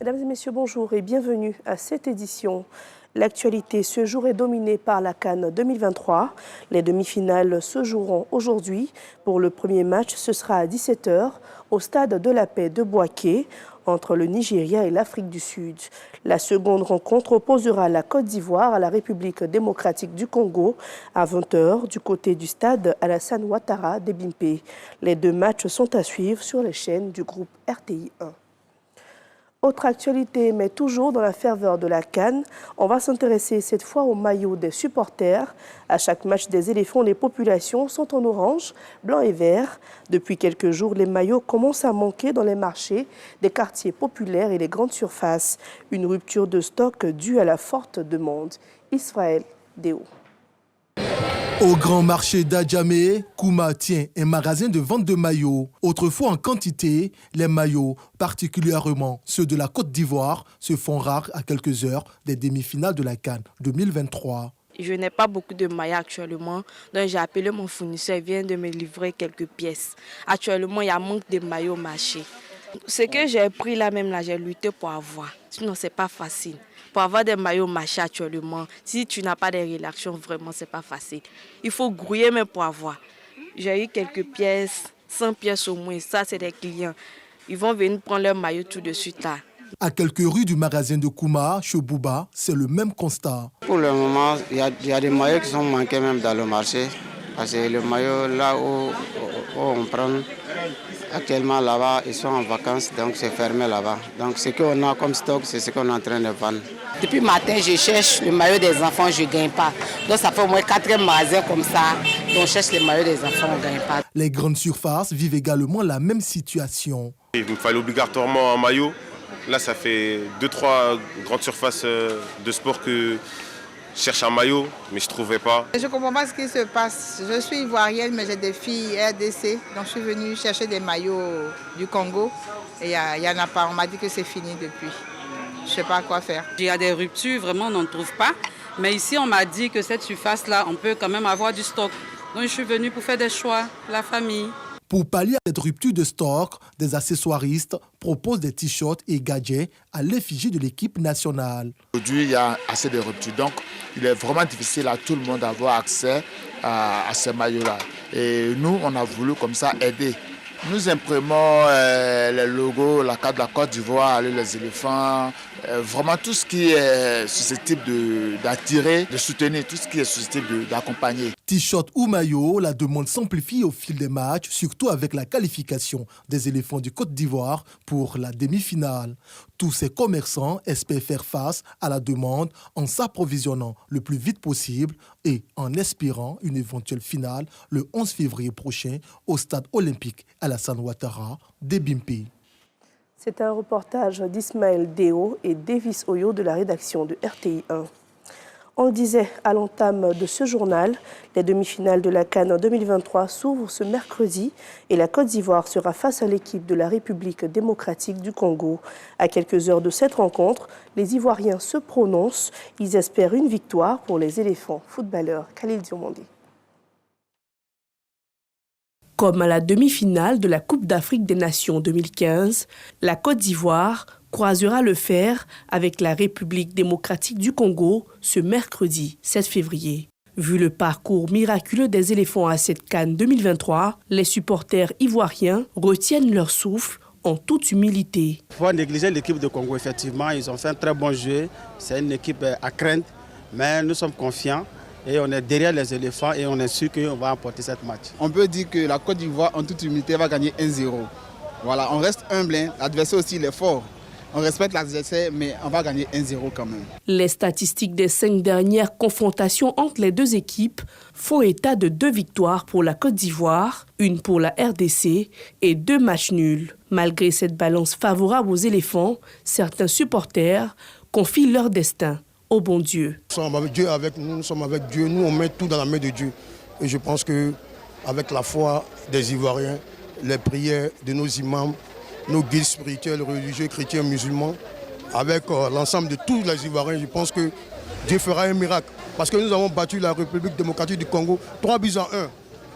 Mesdames et messieurs, bonjour et bienvenue à cette édition. L'actualité ce jour est dominée par la CAN 2023. Les demi-finales se joueront aujourd'hui. Pour le premier match, ce sera à 17 h au stade de la Paix de Bouaké entre le Nigeria et l'Afrique du Sud. La seconde rencontre opposera la Côte d'Ivoire à la République démocratique du Congo à 20 h du côté du stade Alassane Ouattara d'Ebimpe. Les deux matchs sont à suivre sur les chaînes du groupe RTI 1. Autre actualité, mais toujours dans la ferveur de la CAN, on va s'intéresser cette fois au maillot des supporters. À chaque match des éléphants, les populations sont en orange, blanc et vert. Depuis quelques jours, les maillots commencent à manquer dans les marchés des quartiers populaires et les grandes surfaces. Une rupture de stock due à la forte demande. Israël Déo. Au grand marché d'Adjamé, Kouma tient un magasin de vente de maillots. Autrefois en quantité, les maillots, particulièrement ceux de la Côte d'Ivoire, se font rares à quelques heures des demi-finales de la CAN 2023. Je n'ai pas beaucoup de maillots actuellement, donc j'ai appelé mon fournisseur, il vient de me livrer quelques pièces. Actuellement, il y a un manque de maillots au marché. Ce que j'ai pris là même, j'ai lutté pour avoir. Sinon, ce n'est pas facile. Pour avoir des maillots marché actuellement, si tu n'as pas de réactions, vraiment, ce n'est pas facile. Il faut grouiller même pour avoir. J'ai eu quelques pièces, 100 pièces au moins. Ça, c'est des clients. Ils vont venir prendre leurs maillots tout de suite là. À quelques rues du magasin de Kouma, chez Bouba, c'est le même constat. Pour le moment, il y a des maillots qui sont manqués même dans le marché. Parce que le maillot, là où on prend, actuellement là-bas, ils sont en vacances, donc c'est fermé là-bas. Donc ce qu'on a comme stock, c'est ce qu'on est en train de vendre. Depuis le matin, je cherche le maillot des enfants, je ne gagne pas. Donc ça fait au moins 4 magasins comme ça. Donc on cherche les maillots des enfants, on ne gagne pas. Les grandes surfaces vivent également la même situation. Il me fallait obligatoirement un maillot. Là, ça fait 2-3 grandes surfaces de sport que je cherche un maillot, mais je ne trouvais pas. Je ne comprends pas ce qui se passe. Je suis ivoirienne, mais j'ai des filles RDC. Donc je suis venue chercher des maillots du Congo. Et il n'y en a pas. On m'a dit que c'est fini depuis. Je ne sais pas quoi faire. Il y a des ruptures, vraiment, on n'en trouve pas. Mais ici, on m'a dit que cette surface-là, on peut quand même avoir du stock. Donc je suis venue pour faire des choix, la famille. Pour pallier à cette rupture de stock, des accessoiristes proposent des t-shirts et gadgets à l'effigie de l'équipe nationale. Aujourd'hui, il y a assez de ruptures, donc il est vraiment difficile à tout le monde d'avoir accès à ces maillots-là. Et nous, on a voulu comme ça aider. Nous imprimons les logos, la carte de la Côte d'Ivoire, les éléphants, vraiment tout ce qui est susceptible d'attirer, de soutenir, tout ce qui est susceptible d'accompagner. T-shirt ou maillot, la demande s'amplifie au fil des matchs, surtout avec la qualification des éléphants du Côte d'Ivoire pour la demi-finale. Tous ces commerçants espèrent faire face à la demande en s'approvisionnant le plus vite possible et en espérant une éventuelle finale le 11 février prochain au stade olympique Alassane Ouattara d'Ebimpe. C'est un reportage d'Ismaël Déo et Davis Oyo de la rédaction de RTI 1. On le disait à l'entame de ce journal, les demi-finales de la CAN 2023 s'ouvrent ce mercredi et la Côte d'Ivoire sera face à l'équipe de la République démocratique du Congo. À quelques heures de cette rencontre, les Ivoiriens se prononcent. Ils espèrent une victoire pour les éléphants footballeurs. Khalil Diomandé. Comme à la demi-finale de la Coupe d'Afrique des Nations 2015, la Côte d'Ivoire croisera le fer avec la République démocratique du Congo ce mercredi 7 février. Vu le parcours miraculeux des éléphants à cette CAN 2023, les supporters ivoiriens retiennent leur souffle en toute humilité. Il faut négliger l'équipe de Congo, effectivement, ils ont fait un très bon jeu, c'est une équipe à craindre, mais nous sommes confiants. Et on est derrière les éléphants et on est sûr qu'on va emporter cette match. On peut dire que la Côte d'Ivoire, en toute humilité, va gagner 1-0. Voilà, on reste humble, l'adversaire aussi il est fort. On respecte l'adversaire, mais on va gagner 1-0 quand même. Les statistiques des 5 dernières confrontations entre les deux équipes font état de 2 victoires pour la Côte d'Ivoire, 1 pour la RDC et 2 matchs nuls. Malgré cette balance favorable aux éléphants, certains supporters confient leur destin au bon Dieu. Nous sommes avec Dieu avec nous, nous sommes avec Dieu, nous on met tout dans la main de Dieu. Et je pense qu'avec la foi des Ivoiriens, les prières de nos imams, nos guides spirituels, religieux, chrétiens, musulmans, avec l'ensemble de tous les Ivoiriens, je pense que Dieu fera un miracle. Parce que nous avons battu la République démocratique du Congo 3-1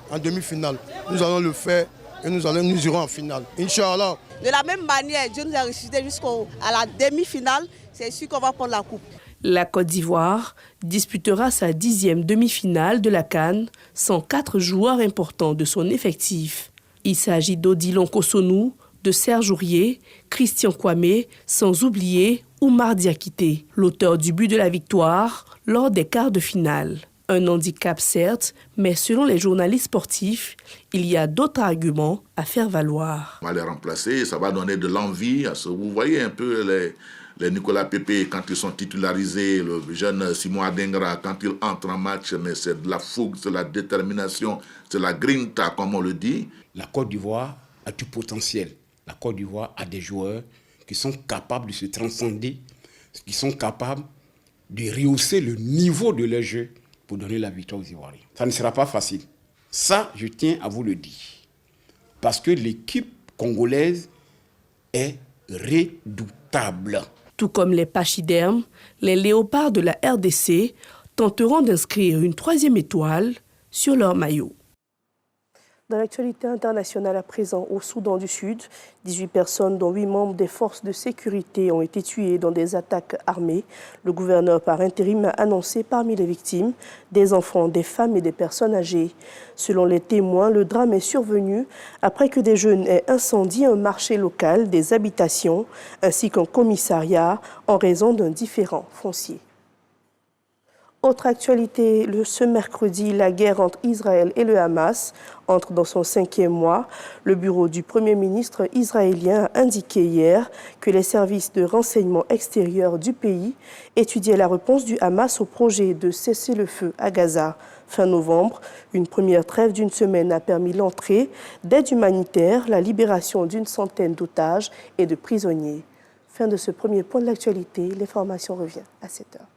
en demi-finale. Nous allons le faire et nous irons en finale. Inch'Allah. De la même manière, Dieu nous a ressuscité jusqu'à la demi-finale. C'est sûr qu'on va prendre la coupe. La Côte d'Ivoire disputera sa 10e demi-finale de la CAN sans 4 joueurs importants de son effectif. Il s'agit d'Odilon Kosonou, de Serge Aurier, Christian Kwame, sans oublier Oumar Diakité, l'auteur du but de la victoire lors des quarts de finale. Un handicap certes, mais selon les journalistes sportifs, il y a d'autres arguments à faire valoir. On va les remplacer, ça va donner de l'envie. Vous voyez un peu les Nicolas Pépé quand ils sont titularisés, le jeune Simon Adengra quand il entre en match, mais c'est de la fougue, c'est la détermination, c'est la grinta comme on le dit. La Côte d'Ivoire a du potentiel. La Côte d'Ivoire a des joueurs qui sont capables de se transcender, qui sont capables de rehausser le niveau de leur jeu pour donner la victoire aux Ivoiriens. Ça ne sera pas facile. Ça, je tiens à vous le dire. Parce que l'équipe congolaise est redoutable. Tout comme les pachydermes, les léopards de la RDC tenteront d'inscrire une 3e étoile sur leur maillot. Dans l'actualité internationale à présent, au Soudan du Sud, 18 personnes, dont 8 membres des forces de sécurité, ont été tuées dans des attaques armées. Le gouverneur par intérim a annoncé parmi les victimes des enfants, des femmes et des personnes âgées. Selon les témoins, le drame est survenu après que des jeunes aient incendié un marché local, des habitations ainsi qu'un commissariat en raison d'un différend foncier. Autre actualité, ce mercredi, la guerre entre Israël et le Hamas entre dans son 5e mois. Le bureau du Premier ministre israélien a indiqué hier que les services de renseignement extérieur du pays étudiaient la réponse du Hamas au projet de cessez-le-feu à Gaza. Fin novembre, une première trêve d'une semaine a permis l'entrée d'aide humanitaire, la libération d'une centaine d'otages et de prisonniers. Fin de ce premier point de l'actualité. L'information revient à 7h.